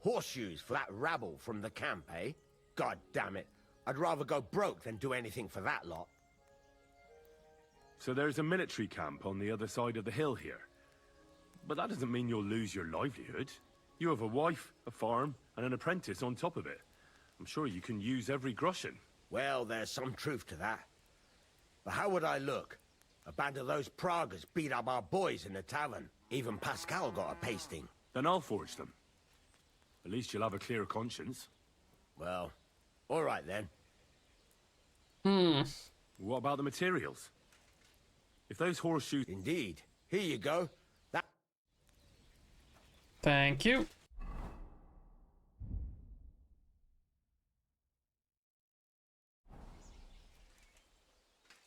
Horseshoes for that rabble from the camp, eh? God damn it. I'd rather go broke than do anything for that lot. So there's a military camp on the other side of the hill here. But that doesn't mean you'll lose your livelihood. You have a wife, a farm, and an apprentice on top of it. I'm sure you can use every groschen. Well, there's some truth to that. But how would I look? A band of those Pragas beat up our boys in the tavern. Even Pascal got a pasting. Then I'll forge them. At least you'll have a clear conscience. Well, all right then. What about the materials? If those horseshoes... Indeed. Here you go. That... Thank you.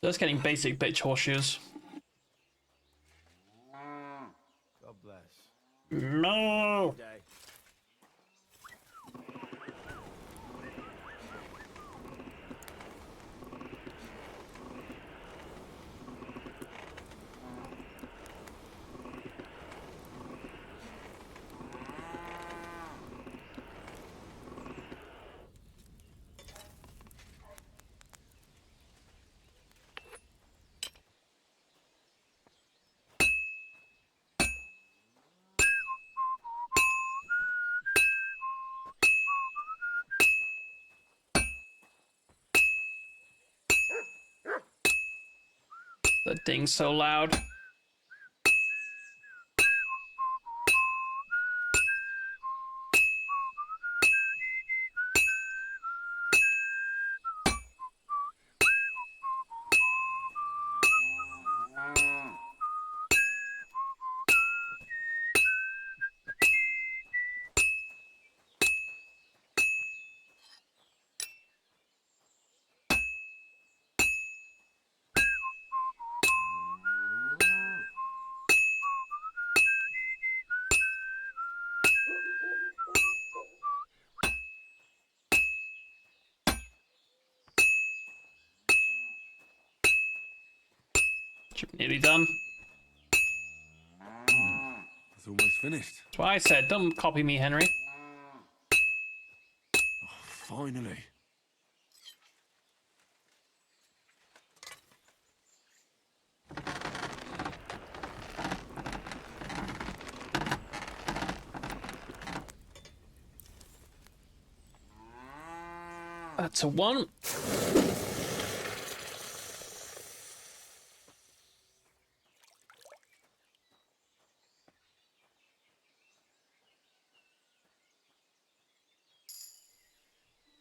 Just getting basic bitch horseshoes. God bless. No. Day. That ding's so loud. Nearly done. It's almost finished. That's why I said, don't copy me, Henry. Oh, finally. That's a 1.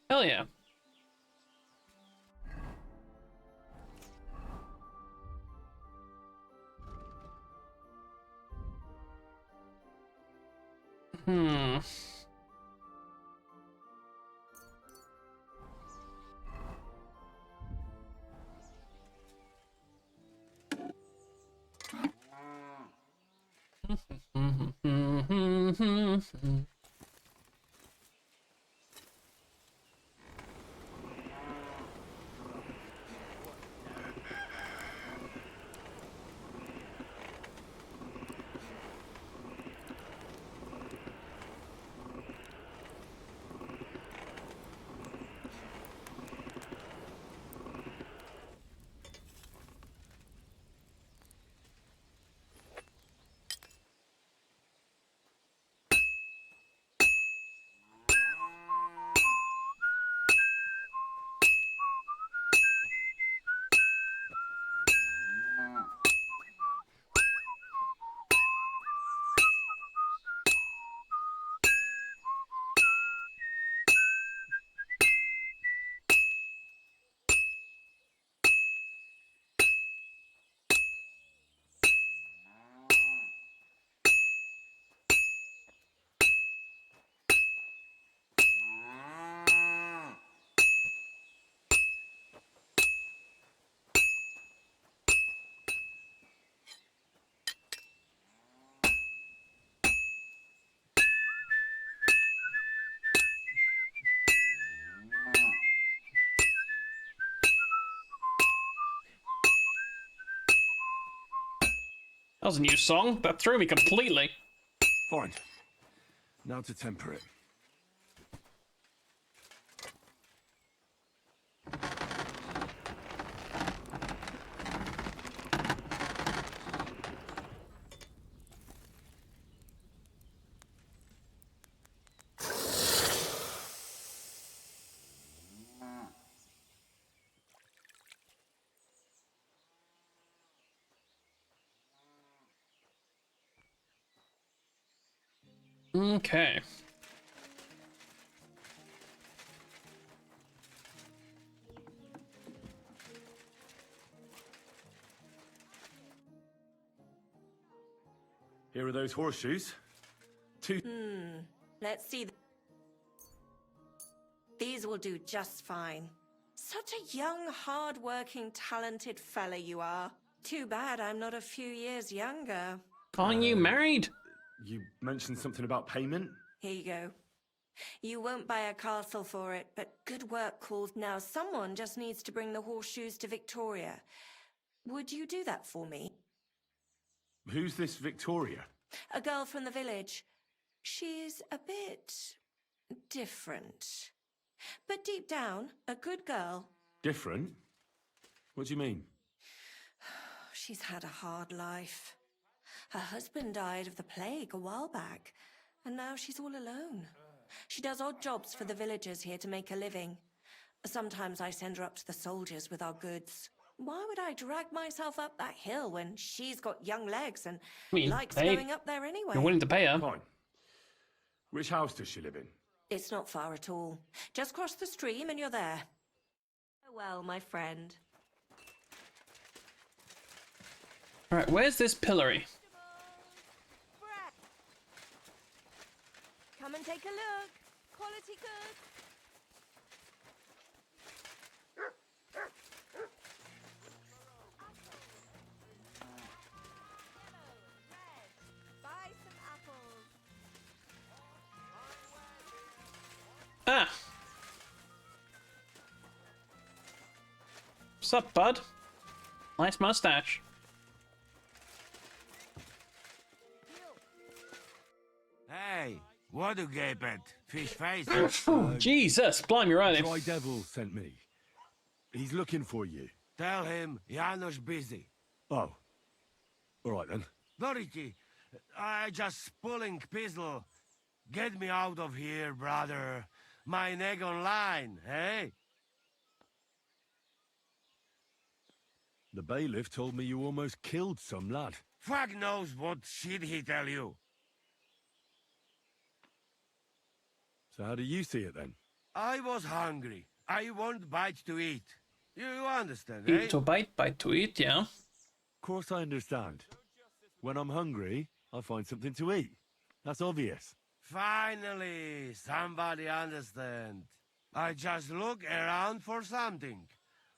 Hell yeah. That was a new song. That threw me completely. Fine. Now to temper it. Okay. Here are those horseshoes. Two. Let's see. These will do just fine. Such a young, hard-working, talented fella you are. Too bad I'm not a few years younger. Aren't you married? You mentioned something about payment? Here you go. You won't buy a castle for it, but good work calls. Now someone just needs to bring the horseshoes to Victoria. Would you do that for me? Who's this Victoria? A girl from the village. She's a bit different. But deep down, a good girl. Different? What do you mean? She's had a hard life. Her husband died of the plague a while back, and now she's all alone. She does odd jobs for the villagers here to make a living. Sometimes I send her up to the soldiers with our goods. Why would I drag myself up that hill when she's got young legs and likes going up there anyway? You're willing to pay her. Fine. Which house does she live in? It's not far at all. Just cross the stream and you're there. Well, my friend. Alright, where's this pillory? Come and take a look. Quality goods. Buy some apples. Ah! What's up, bud? Nice mustache. Hey, what do gape at? Fish face? Jesus, blimey, right. Dry Devil sent me. He's looking for you. Tell him Janos busy. Oh. All right, then. Doriki, I just pulling pistol. Get me out of here, brother. My neck on line, hey? The bailiff told me you almost killed some lad. Fuck knows what shit he tell you. So how do you see it, then? I was hungry. I want bite to eat. You understand, eh? Eat to bite to eat, yeah. Of course I understand. When I'm hungry, I find something to eat. That's obvious. Finally, somebody understand. I just look around for something.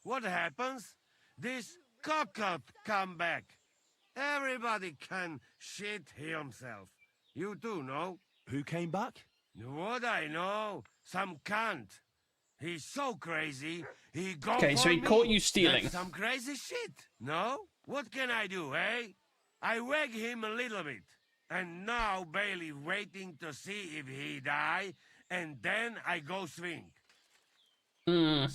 What happens? This cock-up come back. Everybody can shit himself. You too, no? Who came back? What I know, some cunt. He's so crazy, he go Okay, for so he me. caught you stealing. That's some crazy shit, no? What can I do, eh? I wag him a little bit. And now Bailey waiting to see if he die, and then I go swing. I'll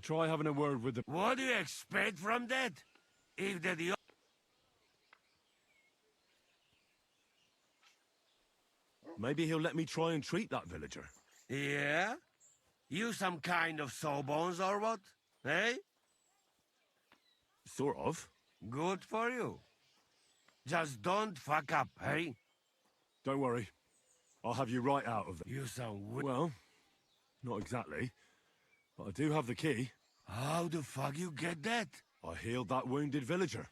try having a word with the... What do you expect from that? If the Maybe he'll let me try and treat that villager. Yeah? You some kind of sawbones or what? Eh? Sort of. Good for you. Just don't fuck up, eh? Don't worry. I'll have you right out of there. You sound Well, not exactly. But I do have the key. How the fuck you get that? I healed that wounded villager.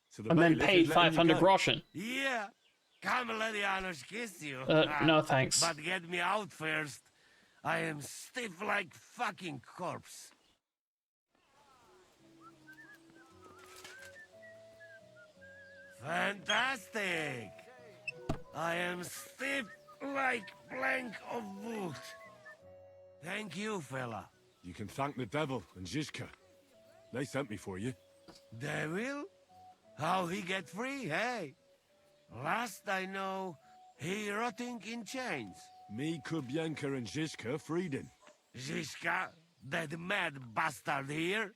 So the And then bailiff paid is letting you 500 go. groschen. Yeah. Come let Janos kiss you. No thanks. But get me out first. I am stiff like fucking corpse. Fantastic! I am stiff like plank of wood. Thank you, fella. You can thank the devil and Zizka. They sent me for you. Devil? How he get free, hey? Last I know, he rotting in chains. Me, Kubienka, and Zizka freed him. Zizka, that mad bastard here?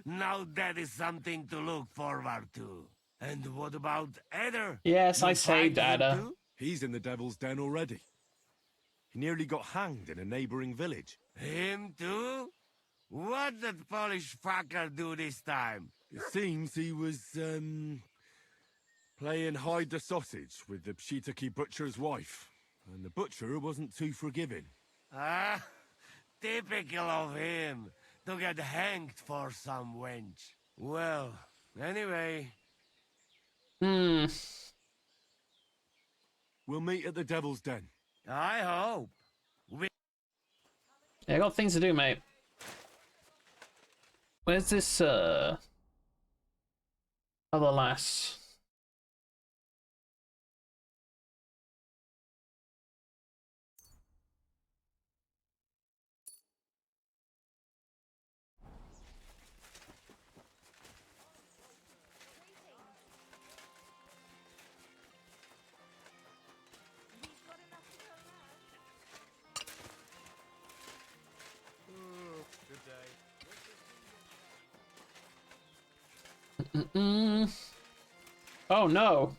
Now that is something to look forward to. And what about Eder? Yes, I saved fight him Ada. too? He's in the devil's den already. He nearly got hanged in a neighboring village. Him too? What did Polish fucker do this time? It seems he was, Playing hide the sausage with the Pshitaki butcher's wife. And the butcher wasn't too forgiving. Ah, typical of him. To get hanged for some wench. Well, anyway. Hmm. We'll meet at the Devil's Den. I hope. Yeah, I got things to do, mate. Where's this, other lass? Oh no.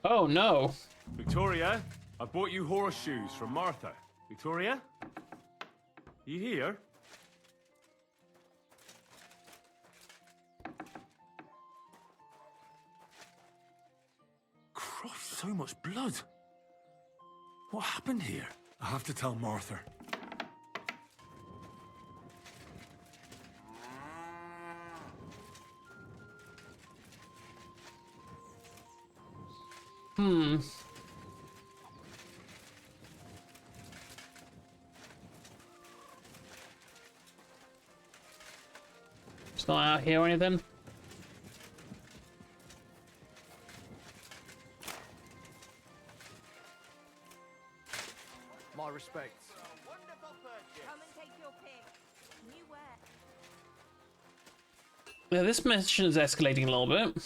Oh no. Victoria, I bought you horseshoes from Martha. Victoria? You here? Christ, so much blood. What happened here? I have to tell Martha. It's not out here or anything. My respects. Come and take your pick. New wear. Yeah, this mission is escalating a little bit.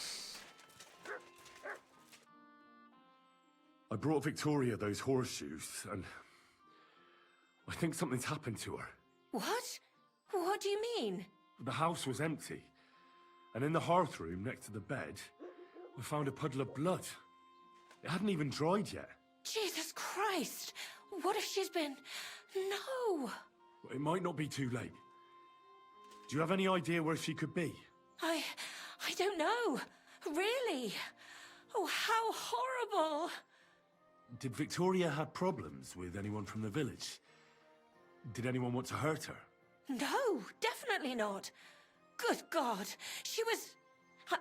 I brought Victoria those horseshoes, and I think something's happened to her. What? What do you mean? The house was empty, and in the hearth room next to the bed, we found a puddle of blood. It hadn't even dried yet. Jesus Christ! What if she's been... No! It might not be too late. Do you have any idea where she could be? I don't know. Really? Oh, how horrible! Did Victoria have problems with anyone from the village? Did anyone want to hurt her? No, definitely not. Good God, she was...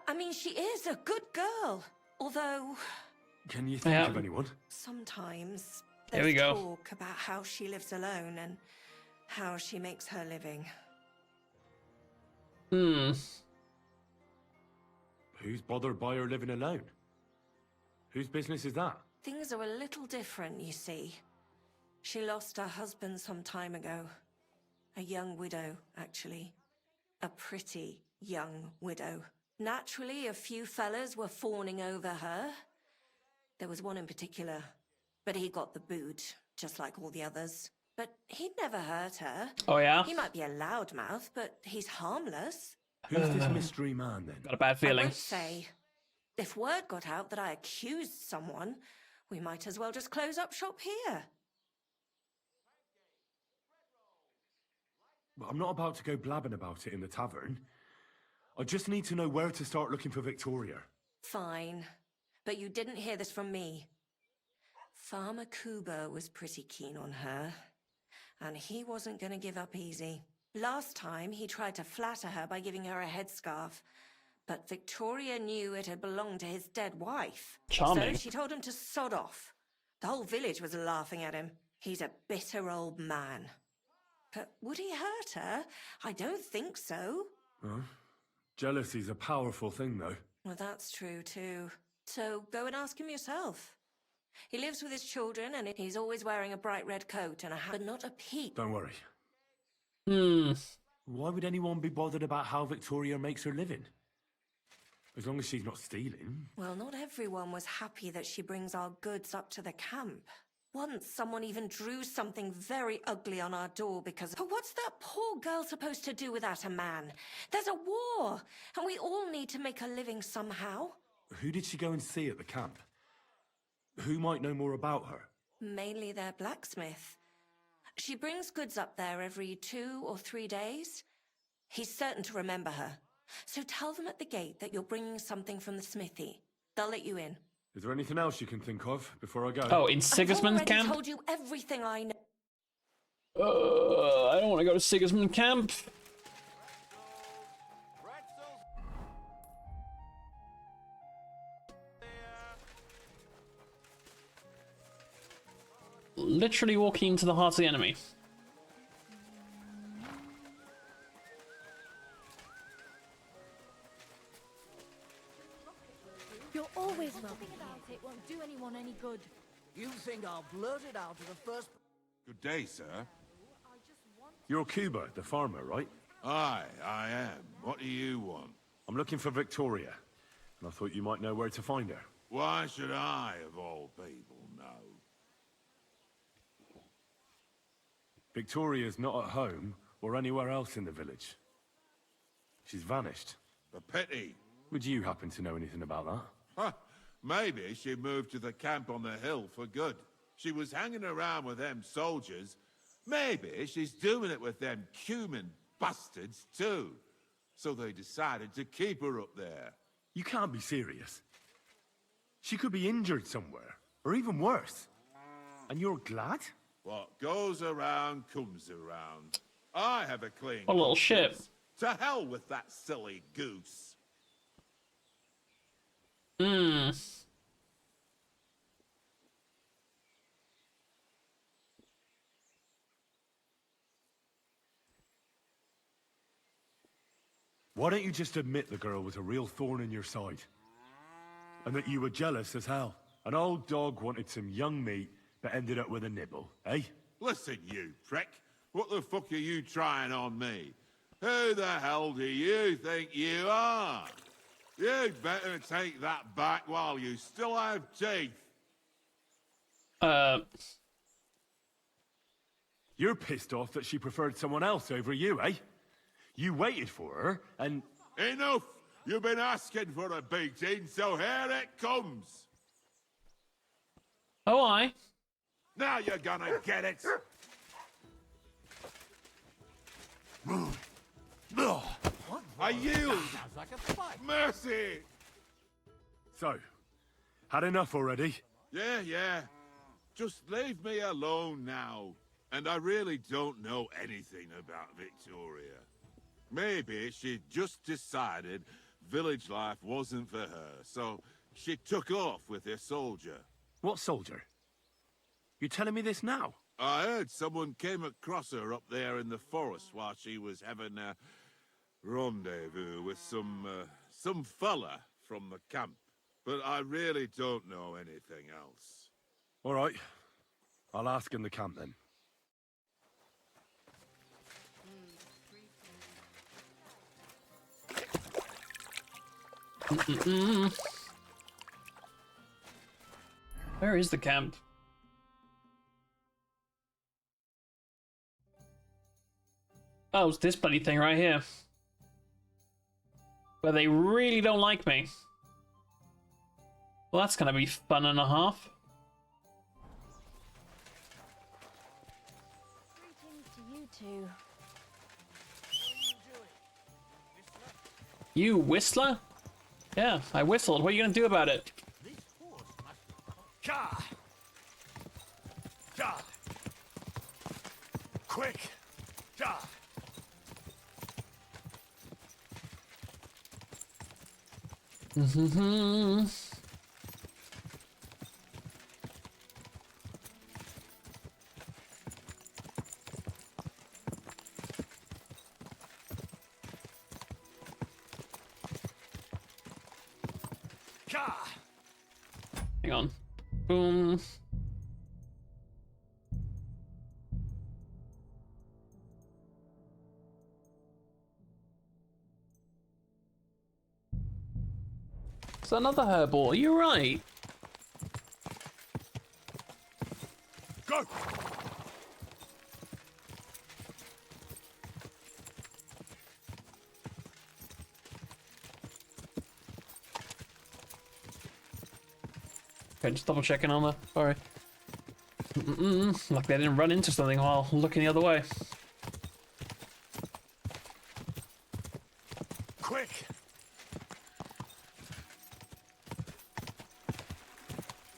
I mean, she is a good girl. Although, Can you think Yeah. of anyone? sometimes There there's we go. talk about how she lives alone and how she makes her living. Who's bothered by her living alone? Whose business is that? Things are a little different, you see. She lost her husband some time ago. A young widow, actually. A pretty young widow. Naturally, a few fellas were fawning over her. There was one in particular, but he got the boot, just like all the others. But he'd never hurt her. Oh yeah? He might be a loudmouth, but he's harmless. Who's this mystery man then? Got a bad I feeling. won't say. If word got out that I accused someone, we might as well just close up shop here. I'm not about to go blabbing about it in the tavern. I just need to know where to start looking for Victoria. Fine. But you didn't hear this from me. Farmer Kuba was pretty keen on her. And he wasn't going to give up easy. Last time, he tried to flatter her by giving her a headscarf. But Victoria knew it had belonged to his dead wife. Charming. So she told him to sod off. The whole village was laughing at him. He's a bitter old man. But would he hurt her? I don't think so. Huh? Jealousy's a powerful thing, though. Well, that's true, too. So go and ask him yourself. He lives with his children, and he's always wearing a bright red coat and a hat, but not a peep. Don't worry. Hmm. Why would anyone be bothered about how Victoria makes her living? As long as she's not stealing. Well, not everyone was happy that she brings our goods up to the camp. Once, someone even drew something very ugly on our door because... But what's that poor girl supposed to do without a man? There's a war, and we all need to make a living somehow. Who did she go and see at the camp? Who might know more about her? Mainly their blacksmith. She brings goods up there every 2 or 3 days. He's certain to remember her. So tell them at the gate that you're bringing something from the smithy. They'll let you in. Is there anything else you can think of before I go? Oh, in I've Sigismund's already camp? told you everything I know. I don't want to go to Sigismund camp. Literally walking into the heart of the enemy. You're always welcome about it won't do anyone any good. You think I'll blurt it out to the first... Good day, sir. You're Cuba, the farmer, right? Aye, I am. What do you want? I'm looking for Victoria, and I thought you might know where to find her. Why should I, of all people, know? Victoria's not at home or anywhere else in the village. She's vanished. A pity. Would you happen to know anything about that? Huh. Maybe she moved to the camp on the hill for good. She was hanging around with them soldiers. Maybe she's doing it with them Cuman bastards too. So they decided to keep her up there. You can't be serious. She could be injured somewhere, or even worse. And you're glad? What goes around comes around. I have a clean What a little shit. conscience. To hell with that silly goose. Hmm. Why don't you just admit the girl was a real thorn in your side? And that you were jealous as hell? An old dog wanted some young meat, but ended up with a nibble, eh? Listen, you prick. What the fuck are you trying on me? Who the hell do you think you are? You'd better take that back while you still have teeth. You're pissed off that she preferred someone else over you, eh? You waited for her, and... Enough! You've been asking for a beating, so here it comes. Oh, I. Now you're gonna get it. I yield. Sounds like a fight. Mercy. So, had enough already? Yeah. Just leave me alone now. And I really don't know anything about Victoria. Maybe she just decided village life wasn't for her, so she took off with her soldier. What soldier? You're telling me this now? I heard someone came across her up there in the forest while she was having a rendezvous with some fella from the camp. But I really don't know anything else. All right. I'll ask in the camp then. Where is the camp? Oh, it's this bloody thing right here. Where they really don't like me. Well, that's gonna be fun and a half. Greetings to you two. You whistler? Yeah, I whistled. What are you gonna do about it? Ka! Da! Quick! Da! Ka! Hang on. Boom. It's another herbal. You're right. Go! Okay, just double checking on that. Sorry. Like they didn't run into something while looking the other way. Quick!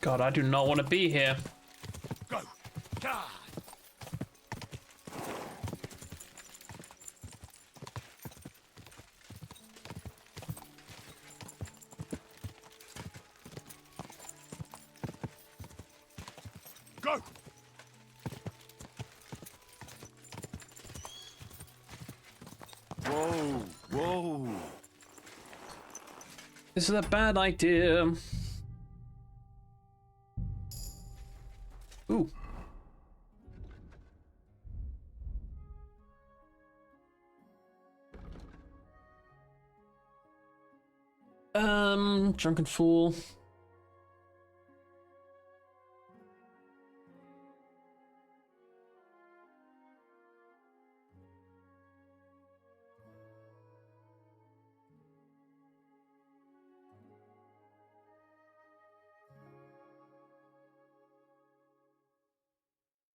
God, I do not want to be here. Go! God! Go! Whoa, whoa. This is a bad idea. Ooh. Drunken fool.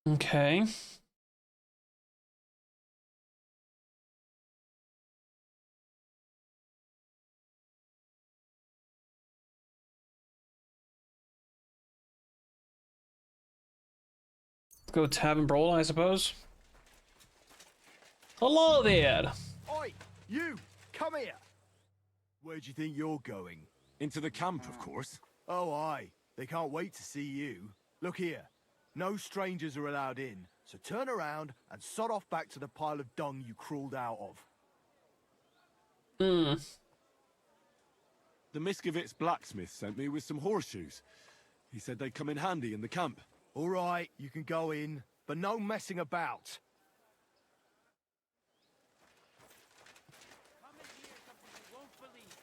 Okay. Let's go tavern brawl, I suppose. Hello there. Oi, you! Come here! Where do you think you're going? Into the camp, of course. Oh, aye. They can't wait to see you. Look here. No strangers are allowed in, so turn around and sod off back to the pile of dung you crawled out of. Hmm. The Miskovitz blacksmith sent me with some horseshoes. He said they'd come in handy in the camp. All right, you can go in, but no messing about. Come and hear something you won't believe.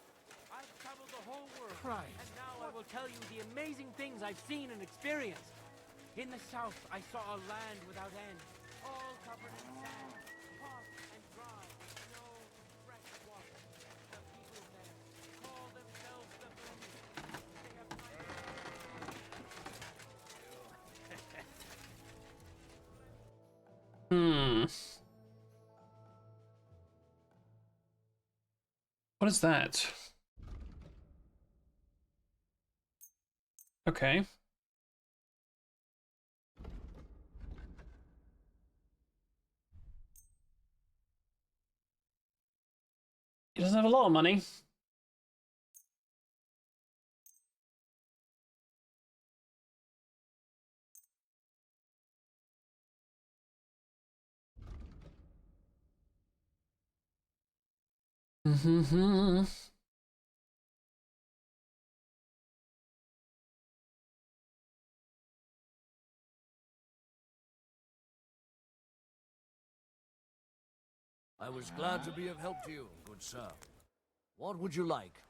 I've traveled the whole world. Christ. And now I will tell you the amazing things I've seen and experienced. In the south, I saw a land without end, all covered in sand, hot and dry, no fresh water. The people there call themselves the Vermin. They have Hmm. What is that? Okay. He doesn't have a lot of money. Mm-hmm. I was glad to be of help to you, good sir. What would you like?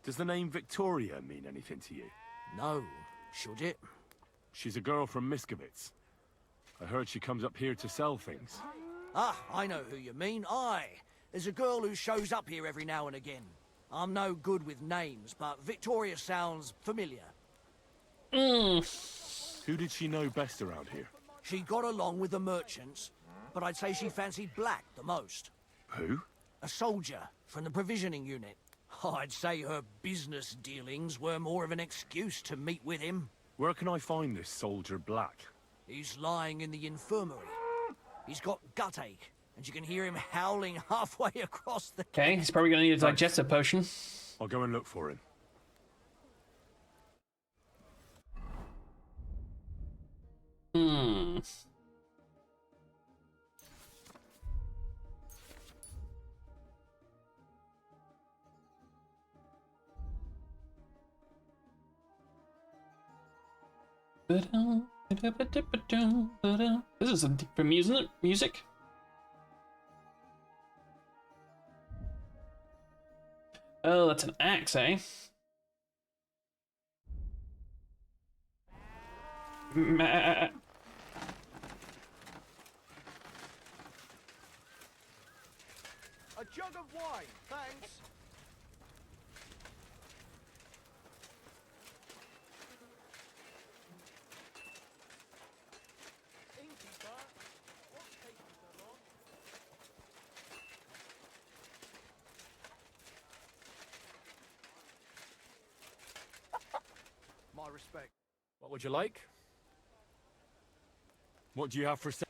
Does the name Victoria mean anything to you? No, should it? She's a girl from Miskovitz. I heard she comes up here to sell things. Ah, I know who you mean. Aye. There's a girl who shows up here every now and again. I'm no good with names, but Victoria sounds familiar. Who did she know best around here? She got along with the merchants, but I'd say she fancied Black the most. Who? A soldier from the provisioning unit. I'd say her business dealings were more of an excuse to meet with him. Where can I find this soldier Black? He's lying in the infirmary. He's got gut ache, and you can hear him howling halfway across the... Okay, he's probably gonna need a digestive potion. I'll go and look for him. Hmm. This is some deeper music. Oh, that's an axe, eh? A jug of wine, thanks. My respect. What would you like? What do you have for sale?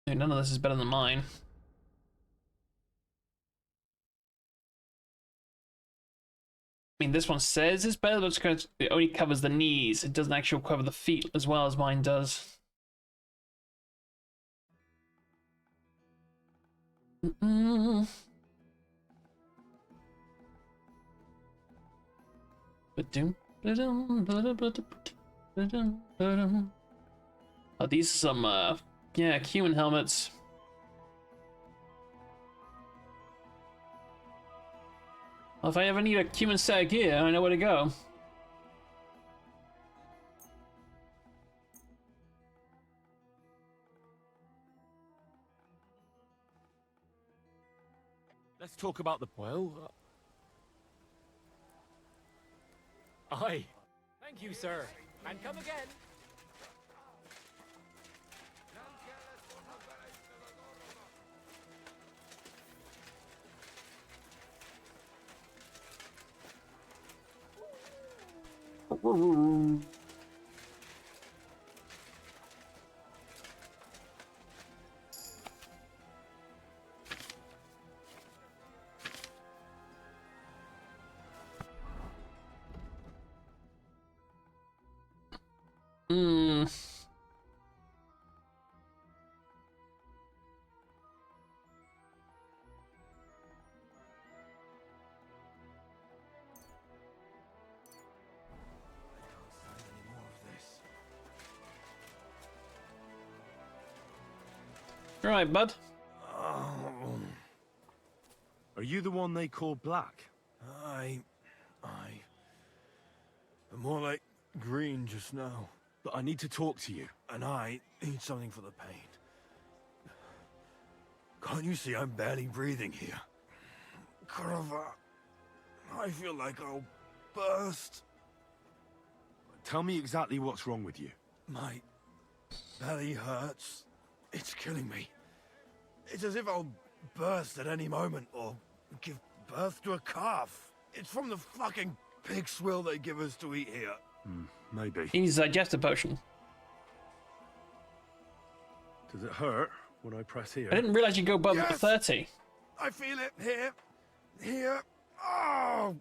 Dude, none of this is better than mine. I mean, this one says it's better, but it only covers the knees. It doesn't actually cover the feet as well as mine does. Oh, these are some, yeah, human helmets. Well, if I ever need a human set of gear, I know where to go. Let's talk about the... Well... Aye. Thank you, sir. And come again. Right, bud. Are you the one they call Black? But more like green just now. But I need to talk to you. And I need something for the pain. Can't you see I'm barely breathing here? Carver, I feel like I'll burst. Tell me exactly what's wrong with you. My belly hurts. It's killing me. It's as if I'll burst at any moment or give birth to a calf. It's from the fucking pig swill they give us to eat here. Maybe. He needs a digestive potion. Does it hurt when I press here? I didn't realize you go above Yes! 30. I feel it here. Here. Oh!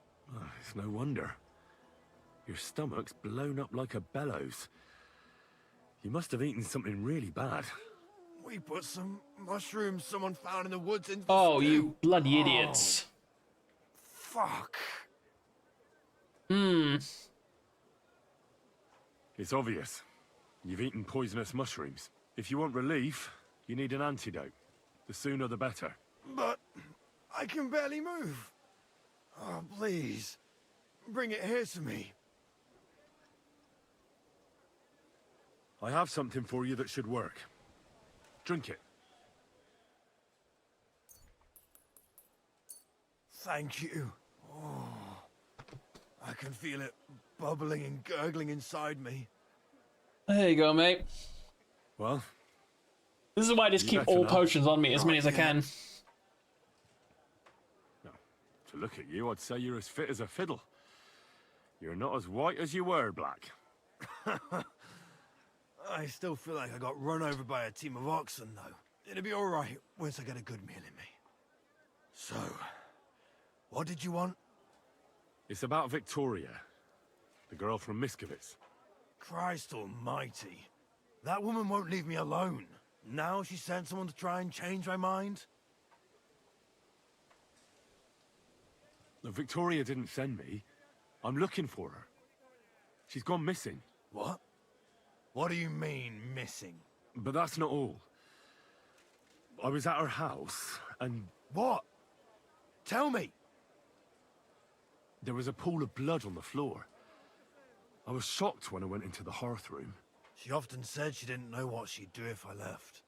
It's no wonder. Your stomach's blown up like a bellows. You must have eaten something really bad. We put some mushrooms someone found in the woods into the Oh, stew. you bloody idiots. Fuck. It's obvious. You've eaten poisonous mushrooms. If you want relief, you need an antidote. The sooner the better. But I can barely move. Oh, please. Bring it here to me. I have something for you that should work. Drink it. Thank you. Oh, I can feel it bubbling and gurgling inside me. There you go, mate. Well, This is why I just You keep better all not. potions on me, as many as I can. to look at you, I'd say you're as fit as a fiddle. You're not as white as you were, Black. I still feel like I got run over by a team of oxen, though. It'll be all right once I get a good meal in me. So, what did you want? It's about Victoria, the girl from Miskovitz. Christ almighty. That woman won't leave me alone. Now she sent someone to try and change my mind? Look, Victoria didn't send me. I'm looking for her. She's gone missing. What? What do you mean, missing? But that's not all. I was at her house, and What? Tell me! there was a pool of blood on the floor. I was shocked when I went into the hearth room. She often said she didn't know what she'd do if I left.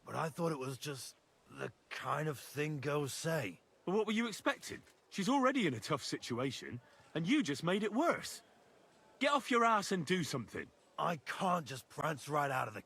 But I thought it was just the kind of thing girls say. But what were you expecting? She's already in a tough situation, and you just made it worse. Get off your ass and do something. I can't just prance right out of the